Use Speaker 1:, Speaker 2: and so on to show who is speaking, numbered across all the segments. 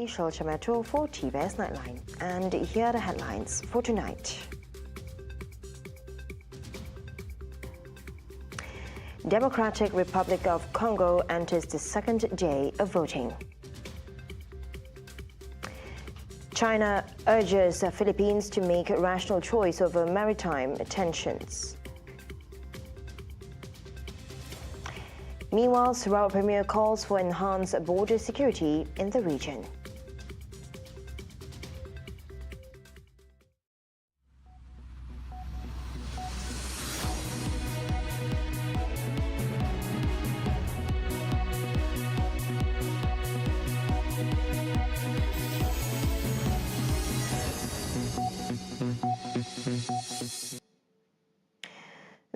Speaker 1: Shelter Metro for TVS Nightline. And here are the headlines for tonight. Democratic Republic of Congo enters the second day of voting. China urges the Philippines to make a rational choice over maritime tensions. Meanwhile, Sarawak Premier calls for enhanced border security in the region.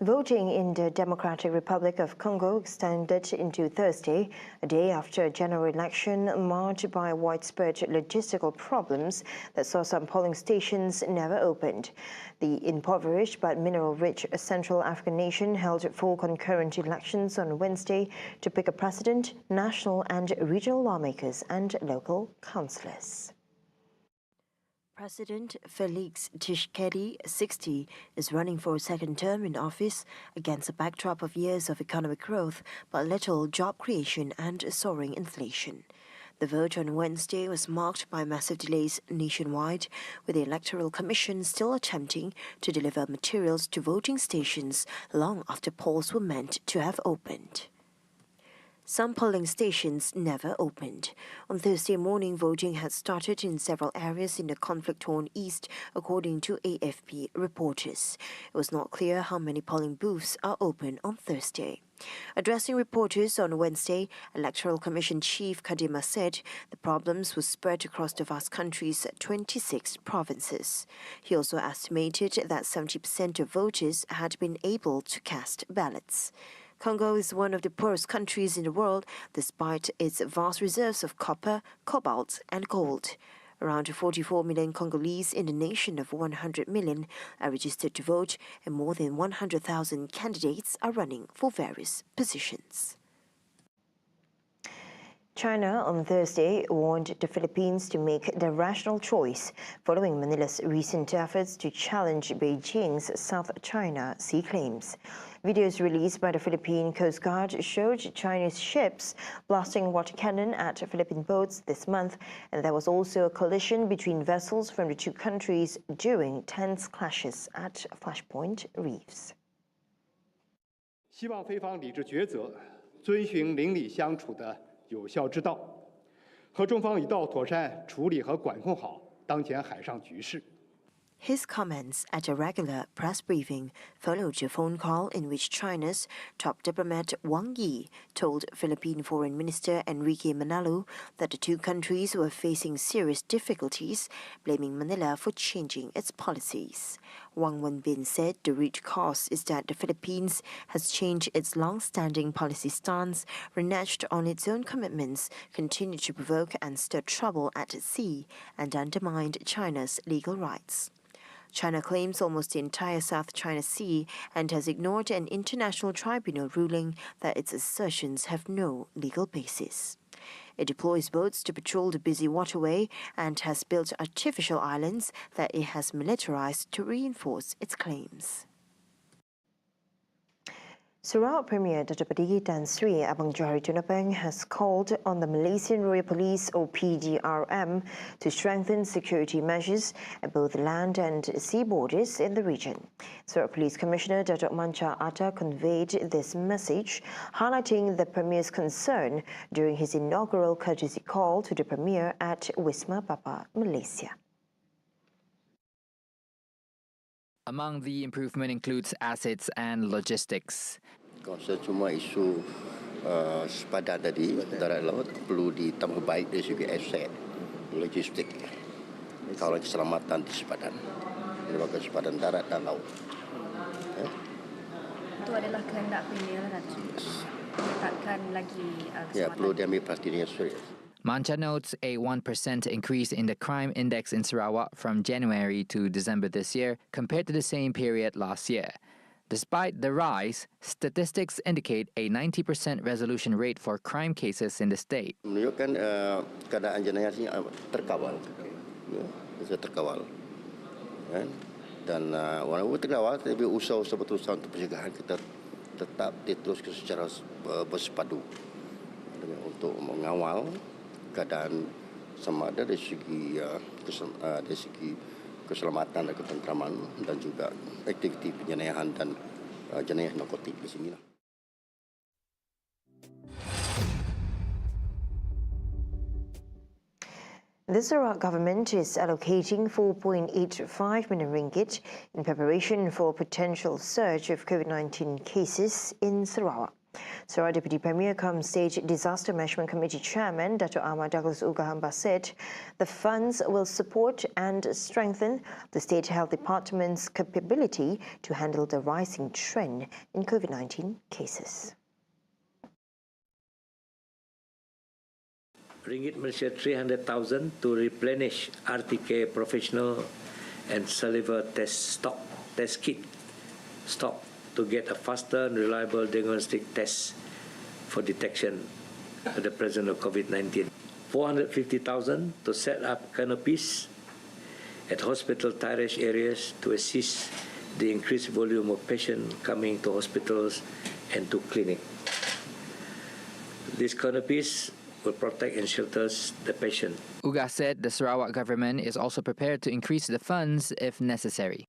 Speaker 1: Voting in the Democratic Republic of Congo extended into Thursday, a day after a general election marred by widespread logistical problems that saw some polling stations never opened. The impoverished but mineral-rich Central African nation held 4 concurrent elections on Wednesday to pick a president, national and regional lawmakers and local councillors. President Felix Tshisekedi, 60, is running for a second term in office against a backdrop of years of economic growth but little job creation and soaring inflation. The vote on Wednesday was marked by massive delays nationwide, with the Electoral Commission still attempting to deliver materials to voting stations long after polls were meant to have opened. Some polling stations never opened. On Thursday morning, voting had started in several areas in the conflict-torn east, according to AFP reporters. It was not clear how many polling booths are open on Thursday. Addressing reporters on Wednesday, Electoral Commission Chief Kadima said the problems were spread across the vast country's 26 provinces. He also estimated that 70% of voters had been able to cast ballots. Congo is one of the poorest countries in the world, despite its vast reserves of copper, cobalt, and gold. Around 44 million Congolese in a nation of 100 million are registered to vote, and more than 100,000 candidates are running for various positions. China on Thursday warned the Philippines to make the rational choice following Manila's recent efforts to challenge Beijing's South China Sea claims. Videos released by the Philippine Coast Guard showed Chinese ships blasting water cannon at Philippine boats this month, and there was also a collision between vessels from the two countries during tense clashes at Flashpoint Reefs.
Speaker 2: 希望菲方理智抉择，遵循邻里相处的有效之道，和中方一道妥善处理和管控好当前海上局势。
Speaker 1: His comments at a regular press briefing followed a phone call in which China's top diplomat Wang Yi told Philippine Foreign Minister Enrique Manalo that the two countries were facing serious difficulties, blaming Manila for changing its policies. Wang Wenbin said the root cause is that the Philippines has changed its long-standing policy stance, reneged on its own commitments, continued to provoke and stir trouble at sea, and undermined China's legal rights. China claims almost the entire South China Sea and has ignored an international tribunal ruling that its assertions have no legal basis. It deploys boats to patrol the busy waterway and has built artificial islands that it has militarized to reinforce its claims. Sarawak Premier Dato' Padighi Tan Sri Abang Tunapeng has called on the Malaysian Royal Police or PDRM to strengthen security measures at both land and sea borders in the region. Sarawak Police Commissioner Dato' Mancha Atta conveyed this message, highlighting the Premier's concern during his inaugural courtesy call to the Premier at Wisma Papa, Malaysia.
Speaker 3: Among the improvement includes assets and logistics.
Speaker 4: Kuasa cuma isu sepadan tadi darat laut perlu ditambah baik dari segi aset, logistik, kawalan keselamatan di sepadan, lembaga sepadan darat dan laut.
Speaker 5: Itu adalah kehendak Premier Datuk. Meningkatkan lagi keselamatan.
Speaker 4: Ya, perlu diambil perhatian yang serius.
Speaker 3: Mancha notes a 1% increase in the crime index in Sarawak from January to December this year compared to the same period last year. Despite the rise, statistics indicate a 90% resolution rate for crime cases in the state.
Speaker 4: Menunjukkan keadaan jenayah ini terkawal, bisa terkawal, kan? Dan walaupun terkawal, tapi usaha-usaha betul-betul untuk pencegahan kita tetap diteruskan secara bersepadu untuk mengawal keadaan sama ada dari segi keselamatan dan ketentraman dan juga aktiviti penjenayahan dan jenayah narkotik di sini.
Speaker 1: The Sarawak government is allocating 4.85 million ringgit in preparation for a potential surge of COVID-19 cases in Sarawak. Sarawak Deputy Premier cum State Disaster Management Committee Chairman Dr. Ahmad Douglas Ugahamba said the funds will support and strengthen the State Health Department's capability to handle the rising trend in COVID-19 cases.
Speaker 6: Ringgit Malaysia 300,000 to replenish RTK professional and saliva test kit stock to get a faster and reliable diagnostic test for detection of the presence of COVID-19. 450,000 to set up canopies at hospital tirage areas to assist the increased volume of patients coming to hospitals and to clinic. These canopies will protect and shelters the patient.
Speaker 3: Uga said the Sarawak government is also prepared to increase the funds if necessary.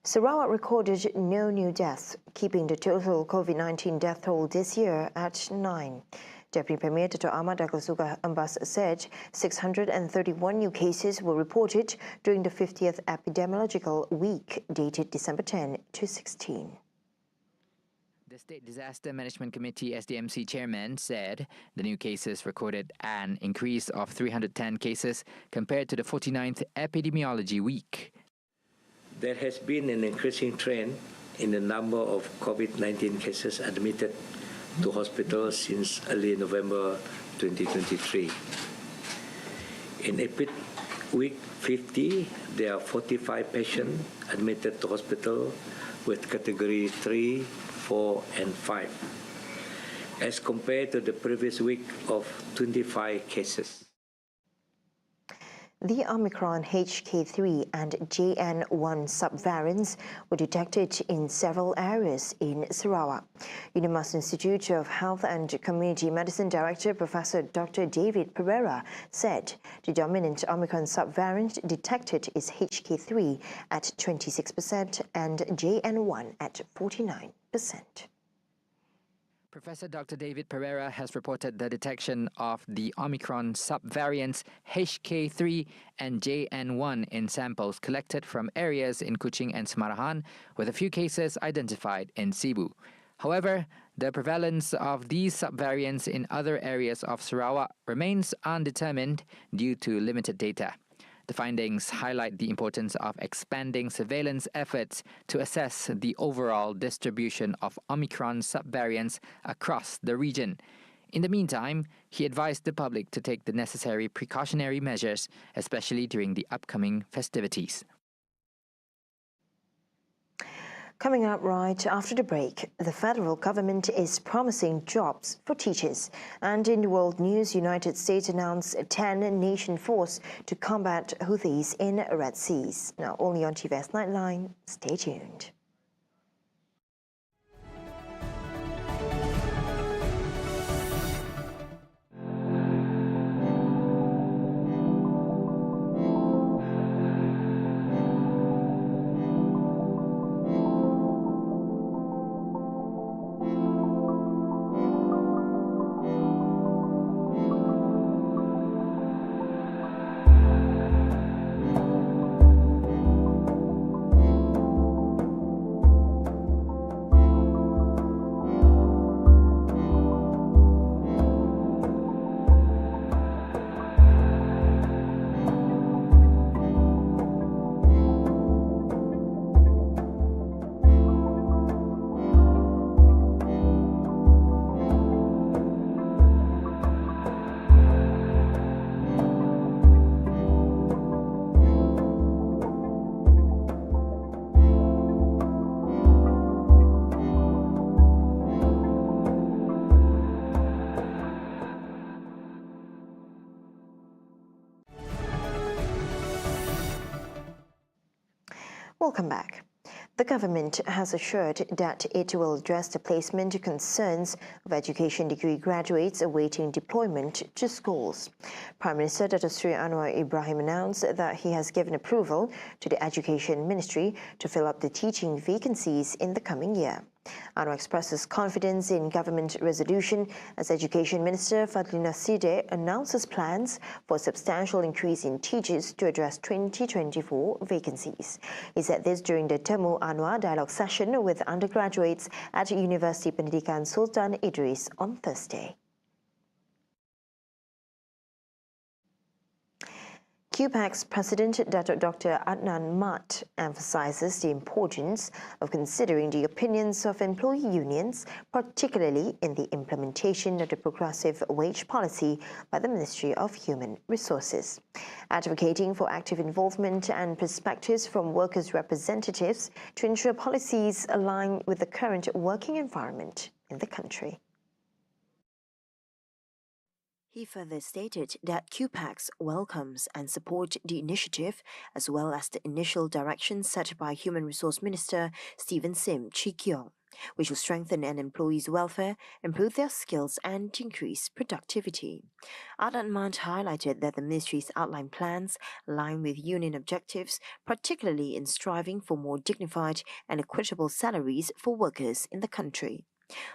Speaker 1: Sarawak recorded no new deaths, keeping the total COVID-19 death toll this year at 9. Deputy Premier Dr. Ahmad Douglas Ugahamba said 631 new cases were reported during the 50th epidemiological week dated December 10 to 16.
Speaker 3: The State Disaster Management Committee SDMC chairman said the new cases recorded an increase of 310 cases compared to the 49th epidemiology week.
Speaker 6: There has been an increasing trend in the number of COVID-19 cases admitted to hospitals since early November 2023. In week 50, there are 45 patients admitted to hospital with category 3, 4 and 5, as compared to the previous week of 25 cases.
Speaker 1: The Omicron HK3 and JN1 subvariants were detected in several areas in Sarawak. UNIMAS Institute of Health and Community Medicine Director Professor Dr. David Pereira said the dominant Omicron subvariant detected is HK3 at 26% and JN1 at 49%.
Speaker 3: Professor Dr. David Pereira has reported the detection of the Omicron subvariants HK3 and JN1 in samples collected from areas in Kuching and Semarahan, with a few cases identified in Cebu. However, the prevalence of these subvariants in other areas of Sarawak remains undetermined due to limited data. The findings highlight the importance of expanding surveillance efforts to assess the overall distribution of Omicron subvariants across the region. In the meantime, he advised the public to take the necessary precautionary measures, especially during the upcoming festivities.
Speaker 1: Coming up right after the break, the federal government is promising jobs for teachers. And in the world news, United States announced a 10-nation force to combat Houthis in Red Seas. Now, only on TVS Nightline. Stay tuned. Welcome back. The government has assured that it will address the placement concerns of education degree graduates awaiting deployment to schools. Prime Minister Dr. Sri Anwar Ibrahim announced that he has given approval to the Education Ministry to fill up the teaching vacancies in the coming year. Anwar expresses confidence in government resolution as Education Minister Fadlina Sideh announces plans for a substantial increase in teachers to address 2024 vacancies. He said this during the Temu Anwar dialogue session with undergraduates at University Pendidikan Sultan Idris on Thursday. CAAC's President Dr. Adnan Mat emphasizes the importance of considering the opinions of employee unions, particularly in the implementation of the progressive wage policy by the Ministry of Human Resources, advocating for active involvement and perspectives from workers' representatives to ensure policies align with the current working environment in the country. He further stated that CAAC welcomes and supports the initiative as well as the initial direction set by Human Resource Minister Stephen Sim Chi-kyong, which will strengthen an employees' welfare, improve their skills and increase productivity. Adnan Mat highlighted that the ministry's outlined plans align with union objectives, particularly in striving for more dignified and equitable salaries for workers in the country.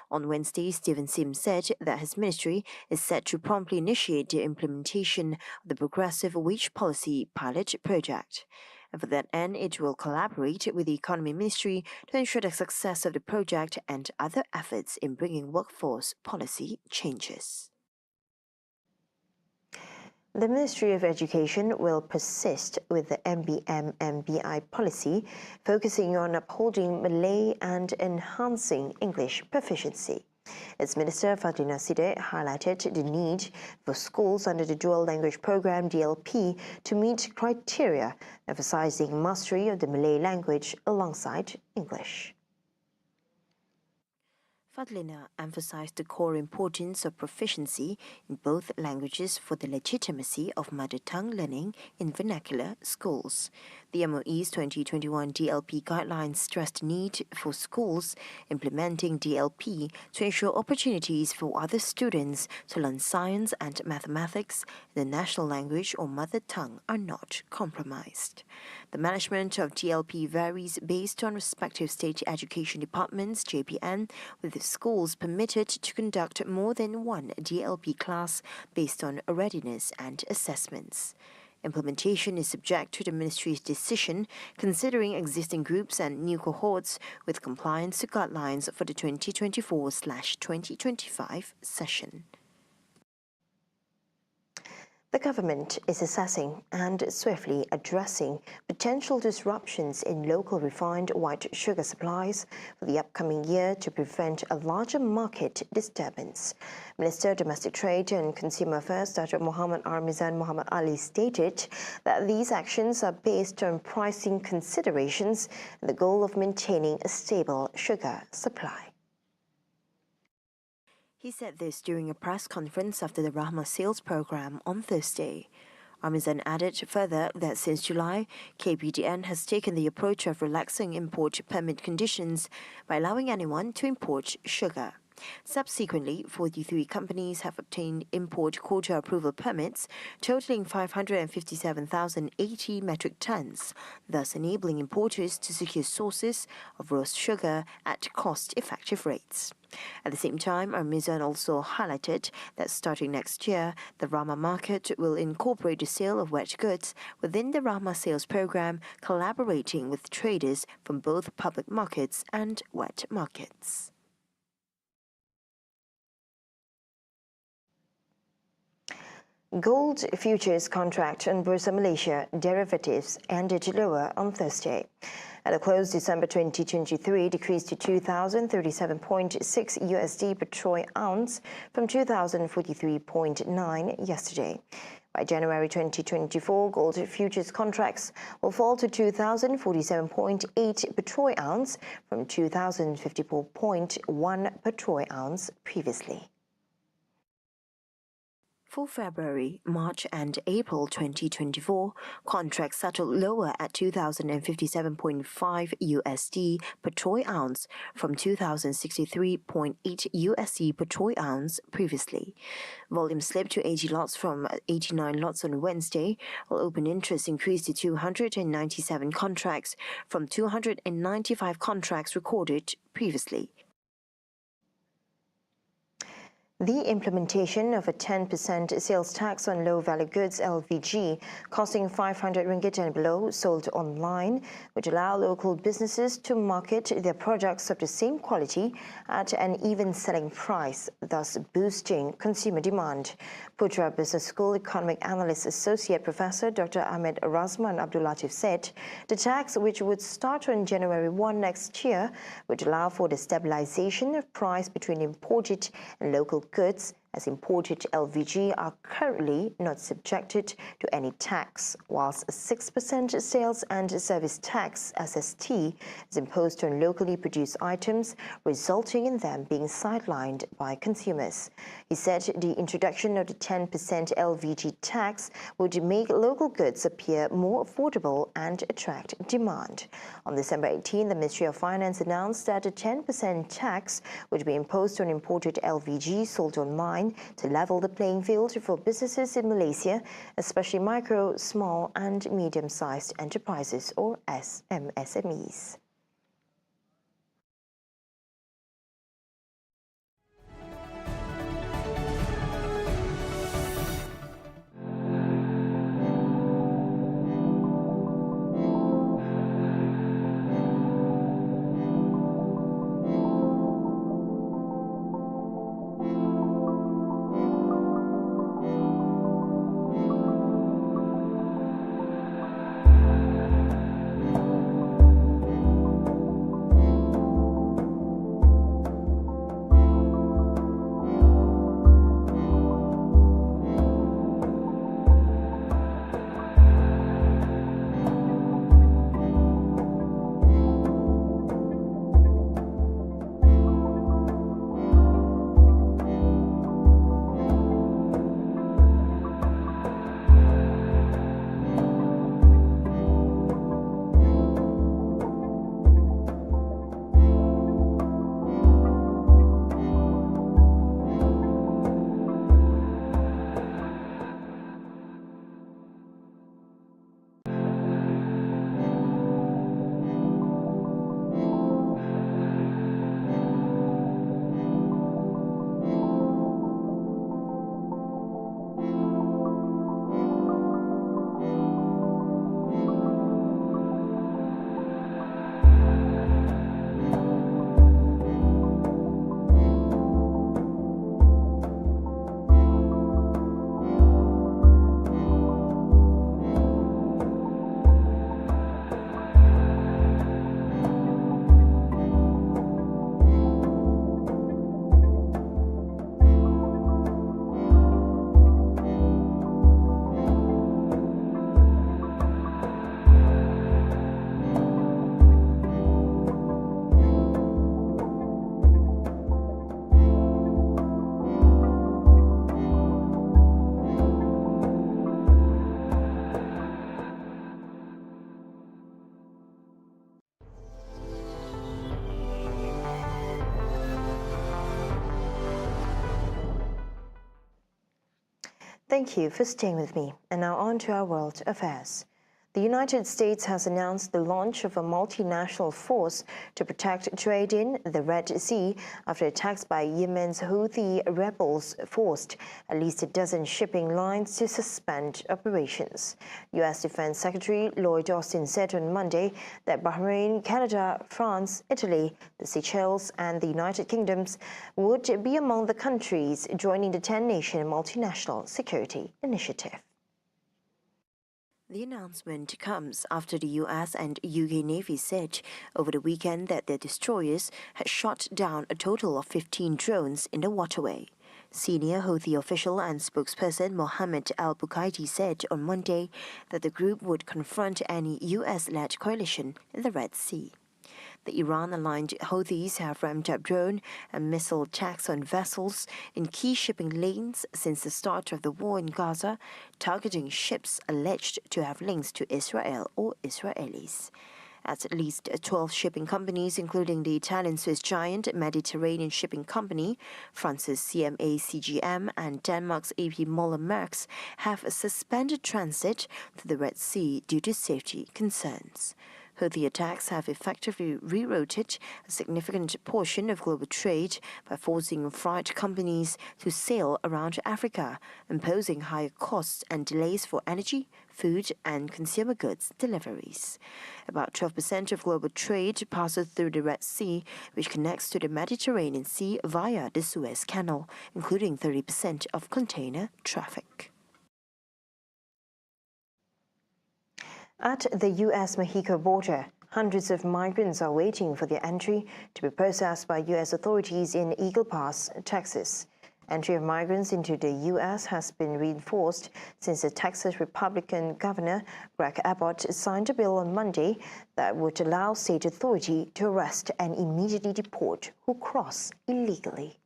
Speaker 1: On Wednesday, Stephen Sim said that his ministry is set to promptly initiate the implementation of the Progressive Wage Policy pilot project. And for that end, it will collaborate with the Economy Ministry to ensure the success of the project and other efforts in bringing workforce policy changes. The Ministry of Education will persist with the MBM-MBI policy, focusing on upholding Malay and enhancing English proficiency. Its Minister Fadlina Sideh highlighted the need for schools under the Dual Language Programme DLP to meet criteria, emphasizing mastery of the Malay language alongside English. Fadlina emphasized the core importance of proficiency in both languages for the legitimacy of mother tongue learning in vernacular schools. The MOE's 2021 DLP guidelines stressed the need for schools implementing DLP to ensure opportunities for other students to learn science and mathematics in the national language or mother tongue are not compromised. The management of DLP varies based on respective state education departments, JPN, with the schools permitted to conduct more than one DLP class based on readiness and assessments. Implementation is subject to the Ministry's decision, considering existing groups and new cohorts with compliance to guidelines for the 2024/2025 session. The government is assessing and swiftly addressing potential disruptions in local refined white sugar supplies for the upcoming year to prevent a larger market disturbance. Minister of Domestic Trade and Consumer Affairs Dr. Muhammad Armizan Muhammad Ali stated that these actions are based on pricing considerations and the goal of maintaining a stable sugar supply. He said this during a press conference after the Rahmah sales program on Thursday. Armizan added further that since July, KPDN has taken the approach of relaxing import permit conditions by allowing anyone to import sugar. Subsequently, 43 companies have obtained import quota approval permits totaling 557,080 metric tons, thus enabling importers to secure sources of roast sugar at cost-effective rates. At the same time, Armizan also highlighted that starting next year, the Rahmah market will incorporate the sale of wet goods within the Rahmah sales program, collaborating with traders from both public markets and wet markets. Gold futures contract on Bursa Malaysia derivatives ended lower on Thursday. At the close, December 2023 decreased to $2,037.6 USD per troy ounce from $2,043.9 yesterday. By January 2024, gold futures contracts will fall to $2,047.8 per troy ounce from $2,054.1 per troy ounce previously. For February, March and April 2024, contracts settled lower at $2,057.5 USD per troy ounce from $2,063.8 USD per troy ounce previously. Volume slipped to 80 lots from 89 lots on Wednesday, while open interest increased to 297 contracts from 295 contracts recorded previously. The implementation of a 10% sales tax on low-value goods (LVG) costing 500 ringgit and below sold online would allow local businesses to market their products of the same quality at an even selling price, thus boosting consumer demand. Putra Business School Economic Analyst Associate Professor Dr. Ahmed Razman Abdul Latif said the tax, which would start on January 1 next year, would allow for the stabilization of price between imported and local goods, as imported LVG are currently not subjected to any tax, whilst a 6% sales and service tax (SST) is imposed on locally produced items, resulting in them being sidelined by consumers. He said the introduction of the 10% LVG tax would make local goods appear more affordable and attract demand. On December 18, the Ministry of Finance announced that a 10% tax would be imposed on imported LVG sold online to level the playing field for businesses in Malaysia, especially micro, small and medium-sized enterprises or MSMEs. Thank you for staying with me. And now on to our world affairs. The United States has announced the launch of a multinational force to protect trade in the Red Sea after attacks by Yemen's Houthi rebels forced at least a dozen shipping lines to suspend operations. U.S. Defense Secretary Lloyd Austin said on Monday that Bahrain, Canada, France, Italy, the Seychelles and the United Kingdom would be among the countries joining the 10-nation multinational security initiative. The announcement comes after the US and UK Navy said over the weekend that their destroyers had shot down a total of 15 drones in the waterway. Senior Houthi official and spokesperson Mohammed al-Bukaiti said on Monday that the group would confront any US-led coalition in the Red Sea. The Iran-aligned Houthis have ramped up drone and missile attacks on vessels in key shipping lanes since the start of the war in Gaza, targeting ships alleged to have links to Israel or Israelis. At least 12 shipping companies, including the Italian-Swiss giant Mediterranean Shipping Company, France's CMA CGM, and Denmark's AP Moller Maersk, have suspended transit through the Red Sea due to safety concerns. Houthi attacks have effectively rerouted a significant portion of global trade by forcing freight companies to sail around Africa, imposing higher costs and delays for energy, food, and consumer goods deliveries. About 12% of global trade passes through the Red Sea, which connects to the Mediterranean Sea via the Suez Canal, including 30% of container traffic. At the U.S.-Mexico border, hundreds of migrants are waiting for their entry to be processed by U.S. authorities in Eagle Pass, Texas. Entry of migrants into the U.S. has been reinforced since the Texas Republican Governor Greg Abbott signed a bill on Monday that would allow state authority to arrest and immediately deport who cross illegally.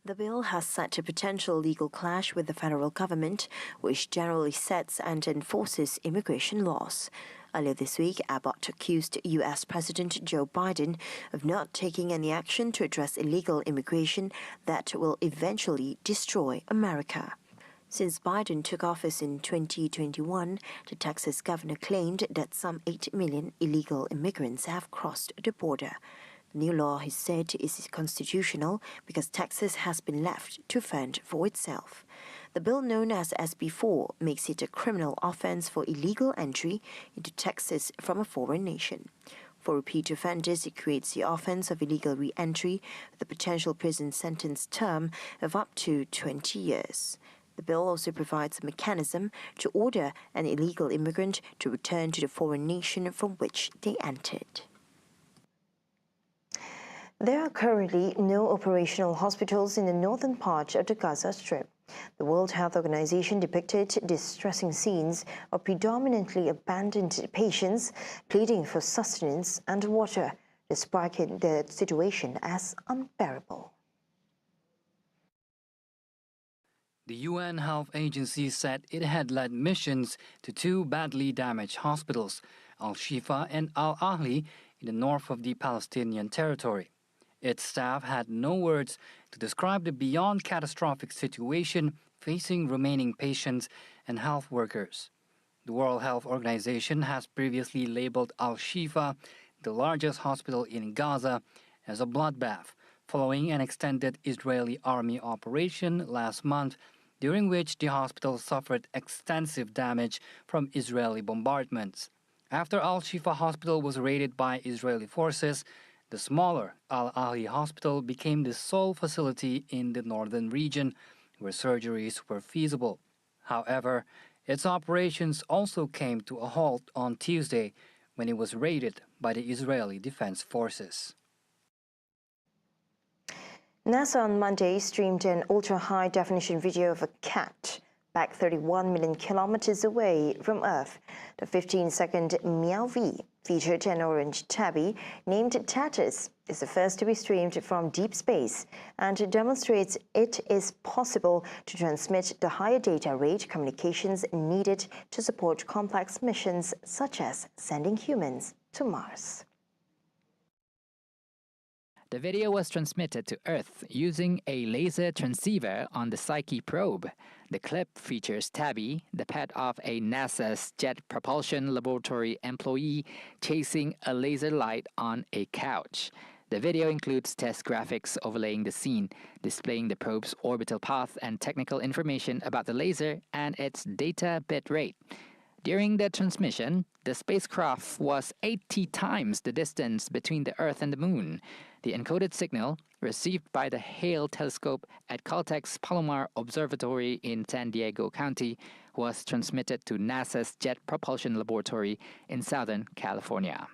Speaker 1: The bill has set a potential legal clash with the federal government, which generally sets and enforces immigration laws. Earlier this week, Abbott accused U.S. President Joe Biden of not taking any action to address illegal immigration that will eventually destroy America. Since Biden took office in 2021, the Texas governor claimed that some 8 million illegal immigrants have crossed the border. The new law, he said, is constitutional because Texas has been left to fend for itself. The bill, known as SB 4, makes it a criminal offense for illegal entry into Texas from a foreign nation. For repeat offenders, it creates the offense of illegal re-entry with a potential prison sentence term of up to 20 years. The bill also provides a mechanism to order an illegal immigrant to return to the foreign nation from which they entered. There are currently no operational hospitals in the northern part of the Gaza Strip. The World Health Organization depicted distressing scenes of predominantly abandoned patients pleading for sustenance and water, describing the situation as unbearable.
Speaker 7: The UN Health Agency said it had led missions to two badly damaged hospitals, Al-Shifa and Al-Ahli, in the north of the Palestinian territory. Its staff had no words to describe the beyond catastrophic situation facing remaining patients and health workers. The World Health Organization has previously labeled Al-Shifa, the largest hospital in Gaza, as a bloodbath, following an extended Israeli army operation last month, during which the hospital suffered extensive damage from Israeli bombardments. After Al-Shifa Hospital was raided by Israeli forces, the smaller Al-Ahli Hospital became the sole facility in the northern region where surgeries were feasible. However, its operations also came to a halt on Tuesday when it was raided by the Israeli Defense Forces.
Speaker 1: NASA on Monday streamed an ultra-high-definition video of a cat back 31 million kilometers away from Earth. The 15-second Meow V featured an orange tabby named Tatus, is the first to be streamed from deep space and demonstrates it is possible to transmit the higher data rate communications needed to support complex missions such as sending humans to Mars.
Speaker 3: The video was transmitted to Earth using a laser transceiver on the Psyche probe. The clip features Tabby, the pet of a NASA's Jet Propulsion Laboratory employee, chasing a laser light on a couch. The video includes test graphics overlaying the scene, displaying the probe's orbital path and technical information about the laser and its data bit rate. During the transmission, the spacecraft was 80 times the distance between the Earth and the Moon. The encoded signal, received by the Hale telescope at Caltech's Palomar Observatory in San Diego County, was transmitted to NASA's Jet Propulsion Laboratory in Southern California.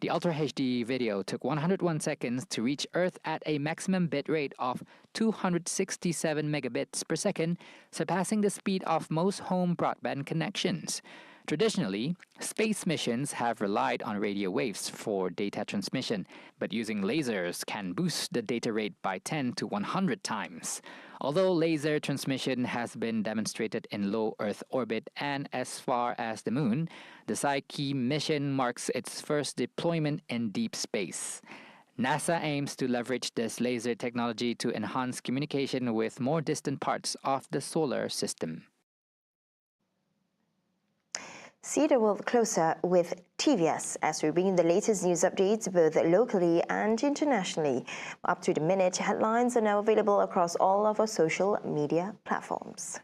Speaker 3: The Ultra HD video took 101 seconds to reach Earth at a maximum bit rate of 267 megabits per second, surpassing the speed of most home broadband connections. Traditionally, space missions have relied on radio waves for data transmission, but using lasers can boost the data rate by 10 to 100 times. Although laser transmission has been demonstrated in low Earth orbit and as far as the Moon, the Psyche mission marks its first deployment in deep space. NASA aims to leverage this laser technology to enhance communication with more distant parts of the solar system.
Speaker 1: See the world closer with TVS as we bring the latest news updates both locally and internationally. Up-to-the-minute headlines are now available across all of our social media platforms.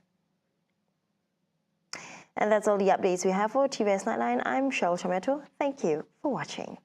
Speaker 1: And that's all the updates we have for TVS Nightline. I'm Cheryl Tomato. Thank you for watching.